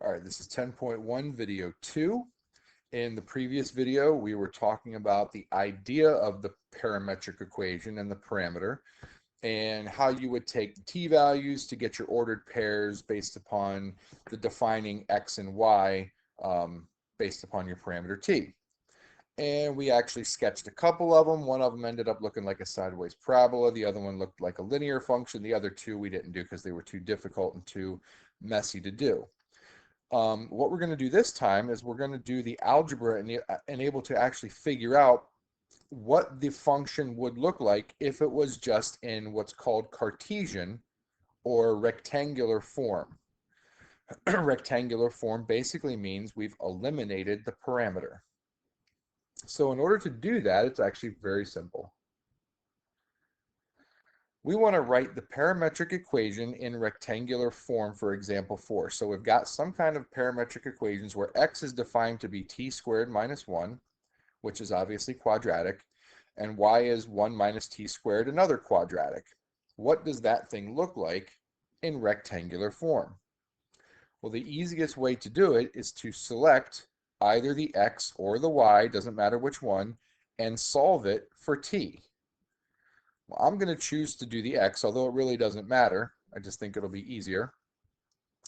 All right, this is 10.1 video 2. In the previous video, we were talking about the idea of the parametric equation and the parameter and how you would take the t-values to get your ordered pairs based upon the defining x and y based upon your parameter t. And we actually sketched a couple of them. One of them ended up looking like a sideways parabola. The other one looked like a linear function. The other two we didn't do because they were too difficult and too messy to do. What we're going to do this time is we're going to do the algebra and able to actually figure out what the function would look like if it was just in what's called Cartesian or rectangular form. Rectangular form basically means we've eliminated the parameter. So in order to do that, it's actually very simple. We want to write the parametric equation in rectangular form for example 4. So we've got some kind of parametric equations where x is defined to be t squared minus 1, which is obviously quadratic, and y is 1 minus t squared, another quadratic. What does that thing look like in rectangular form? Well, the easiest way to do it is to select either the x or the y, doesn't matter which one, and solve it for t. Well, I'm going to choose to do the x, although it really doesn't matter. I just think it'll be easier.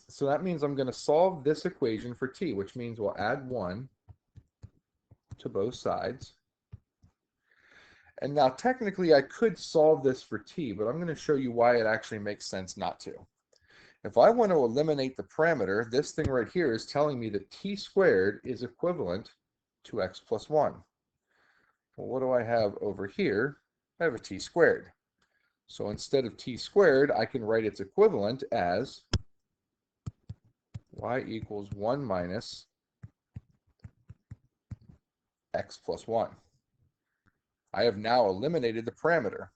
So that means I'm going to solve this equation for t, which means we'll add 1 to both sides. And now technically I could solve this for t, but I'm going to show you why it actually makes sense not to. If I want to eliminate the parameter, this thing right here is telling me that t squared is equivalent to x plus 1. Well, what do I have over here? I have a t squared. So instead of t squared, I can write its equivalent as y equals 1 minus x plus 1. I have now eliminated the parameter.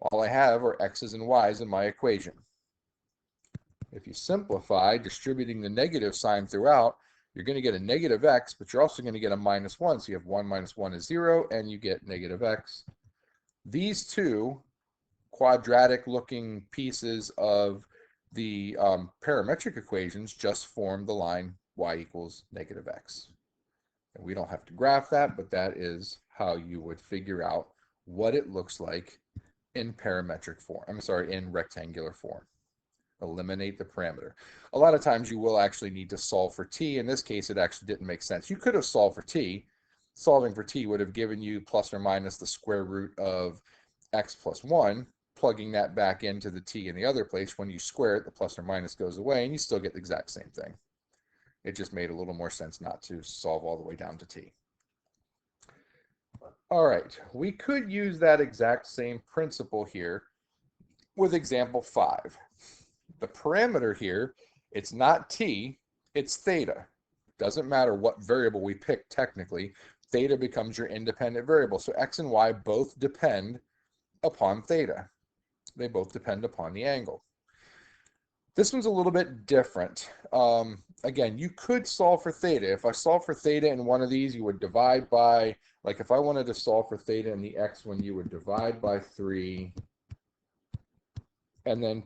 All I have are x's and y's in my equation. If you simplify, distributing the negative sign throughout, you're going to get a negative x, but you're also going to get a minus 1. So you have 1 minus 1 is 0, and you get negative x. These two quadratic-looking pieces of the parametric equations just form the line y equals negative x. And we don't have to graph that, but that is how you would figure out what it looks like in parametric form. In rectangular form. Eliminate the parameter. A lot of times you will actually need to solve for t. In this case, it actually didn't make sense. You could have solved for t. Solving for t would have given you plus or minus the square root of x plus 1. Plugging that back into the t in the other place, when you square it, the plus or minus goes away, and you still get the exact same thing. It just made a little more sense not to solve all the way down to t. All right, we could use that exact same principle here with example 5. The parameter here, it's not t, it's theta. Doesn't matter what variable we pick technically, theta becomes your independent variable. So x and y both depend upon theta. They both depend upon the angle. This one's a little bit different. Again, you could solve for theta. If I solve for theta in one of these, you would divide by, like if I wanted to solve for theta in the x one, you would divide by 3, and then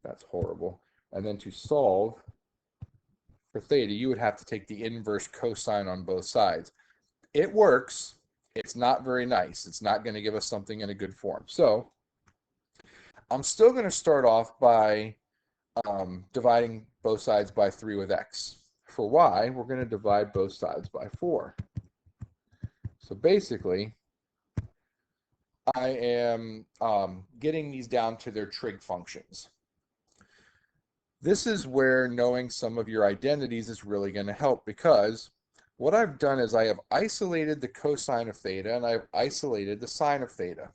that's horrible. And then to solve for theta, you would have to take the inverse cosine on both sides. It works. It's not very nice. It's not going to give us something in a good form. So I'm still going to start off by dividing both sides by 3 with x. For y, we're going to divide both sides by 4. So basically, I am getting these down to their trig functions. This is where knowing some of your identities is really going to help, because what I've done is I have isolated the cosine of theta and I've isolated the sine of theta.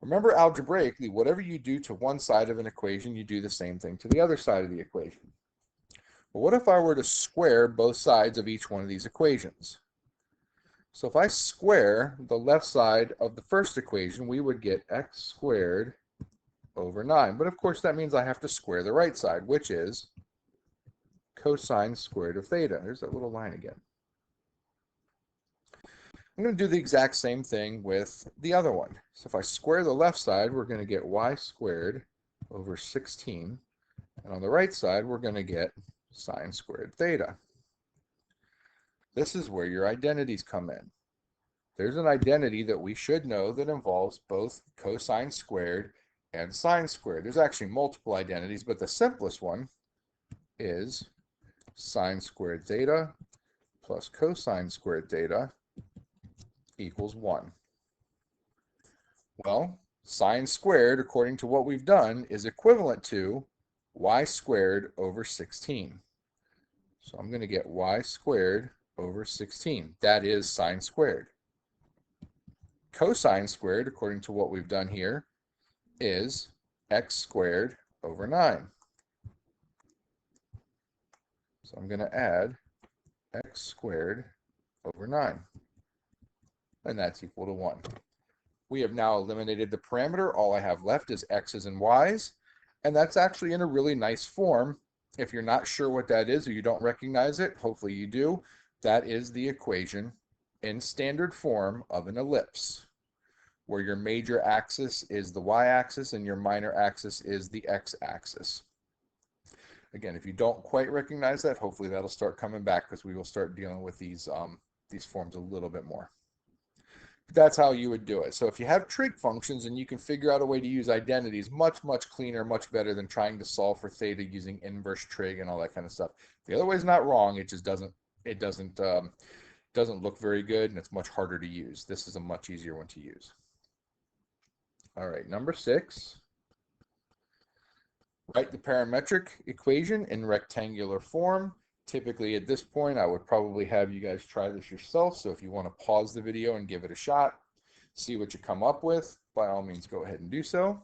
Remember, algebraically, whatever you do to one side of an equation, you do the same thing to the other side of the equation. But what if I were to square both sides of each one of these equations? So if I square the left side of the first equation, we would get x squared over 9. But of course, that means I have to square the right side, which is cosine squared of theta. There's that little line again. I'm going to do the exact same thing with the other one. So if I square the left side, we're going to get y squared over 16. And on the right side, we're going to get sine squared theta. This is where your identities come in. There's an identity that we should know that involves both cosine squared and sine squared. There's actually multiple identities, but the simplest one is sine squared theta plus cosine squared theta equals 1. Well, sine squared, according to what we've done, is equivalent to y squared over 16. So I'm going to get y squared over 16. That is sine squared. Cosine squared, according to what we've done here, is x squared over 9. So I'm going to add x squared over 9. And that's equal to 1. We have now eliminated the parameter. All I have left is x's and y's. And that's actually in a really nice form. If you're not sure what that is or you don't recognize it, hopefully you do. That is the equation in standard form of an ellipse, where your major axis is the y-axis and your minor axis is the x-axis. Again, if you don't quite recognize that, hopefully that'll start coming back because we will start dealing with these forms a little bit more. But that's how you would do it. So if you have trig functions and you can figure out a way to use identities, much cleaner, much better than trying to solve for theta using inverse trig and all that kind of stuff. The other way is not wrong. It just doesn't look very good, and it's much harder to use. This is a much easier one to use. All right, number 6. Write the parametric equation in rectangular form. Typically at this point, I would probably have you guys try this yourself. So if you want to pause the video and give it a shot, see what you come up with, by all means, go ahead and do so.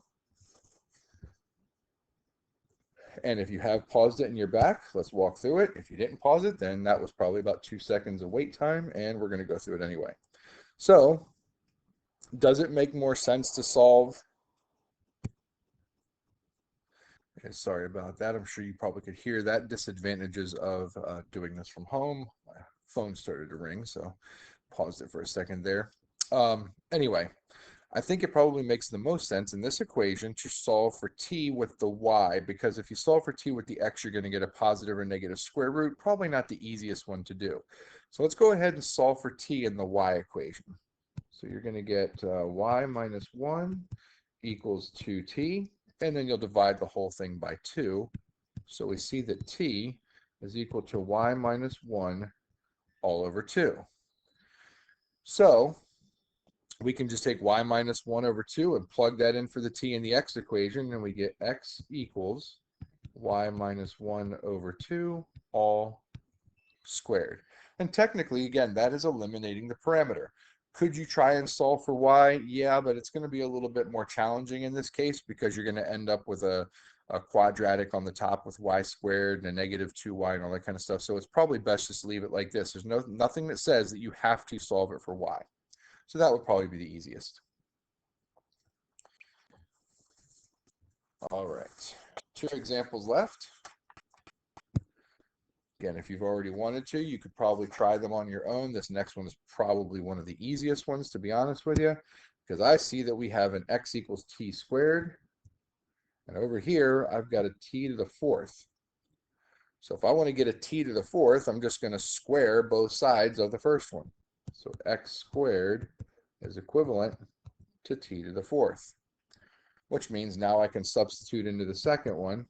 And if you have paused it and you're back, let's walk through it. If you didn't pause it, then that was probably about 2 seconds of wait time, and we're going to go through it anyway. So, does it make more sense to solve? Okay, sorry about that. I'm sure you probably could hear that. Disadvantages of doing this from home. My phone started to ring, so paused it for a second there. Anyway, I think it probably makes the most sense in this equation to solve for t with the y, because if you solve for t with the x, you're going to get a positive or negative square root. Probably not the easiest one to do. So let's go ahead and solve for t in the y equation. So you're going to get y minus 1 equals 2t, and then you'll divide the whole thing by 2. So we see that t is equal to y minus 1 all over 2. So we can just take y minus 1 over 2 and plug that in for the t in the x equation, and we get x equals y minus 1 over 2 all squared. And technically, again, that is eliminating the parameter. Could you try and solve for y? Yeah, but it's going to be a little bit more challenging in this case because you're going to end up with a quadratic on the top with y squared and a negative 2y and all that kind of stuff. So it's probably best just to leave it like this. There's nothing that says that you have to solve it for y. So that would probably be the easiest. All right, 2 examples left. Again, if you've already wanted to, you could probably try them on your own. This next one is probably one of the easiest ones, to be honest with you, because I see that we have an x equals t squared. And over here, I've got a t to the 4th. So if I want to get a t to the 4th, I'm just going to square both sides of the first one. So x squared is equivalent to t to the 4th, which means now I can substitute into the second one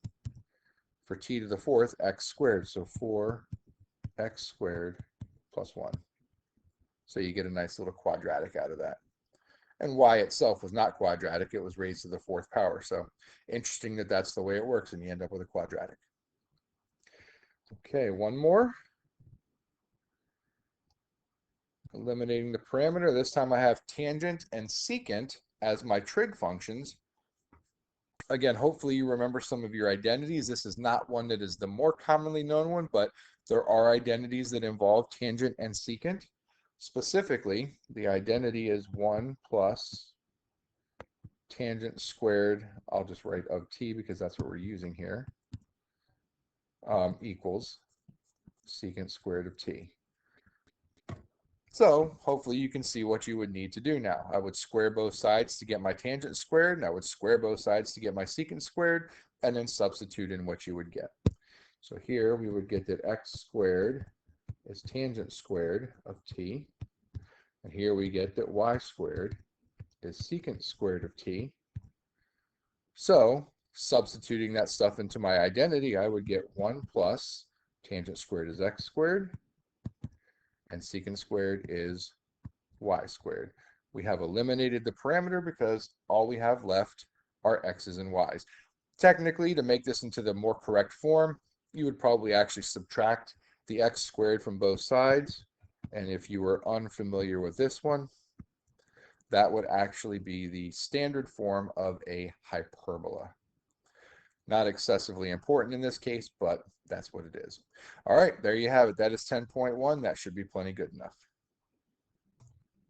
for t to the 4th, x squared. So 4x squared plus 1. So you get a nice little quadratic out of that. And y itself was not quadratic. It was raised to the 4th power. So interesting that that's the way it works, and you end up with a quadratic. Okay, one more. Eliminating the parameter. This time I have tangent and secant as my trig functions. Again, hopefully you remember some of your identities. This is not one that is the more commonly known one, but there are identities that involve tangent and secant. Specifically, the identity is 1 plus tangent squared, I'll just write of t because that's what we're using here, equals secant squared of t. So hopefully you can see what you would need to do now. I would square both sides to get my tangent squared, and I would square both sides to get my secant squared, and then substitute in what you would get. So here we would get that x squared is tangent squared of t. And here we get that y squared is secant squared of t. So substituting that stuff into my identity, I would get 1 plus tangent squared is x squared, and secant squared is y squared. We have eliminated the parameter because all we have left are x's and y's. Technically, to make this into the more correct form, you would probably actually subtract the x squared from both sides. And if you were unfamiliar with this one, that would actually be the standard form of a hyperbola. Not excessively important in this case, but that's what it is. All right, there you have it. That is 10.1. That should be plenty good enough.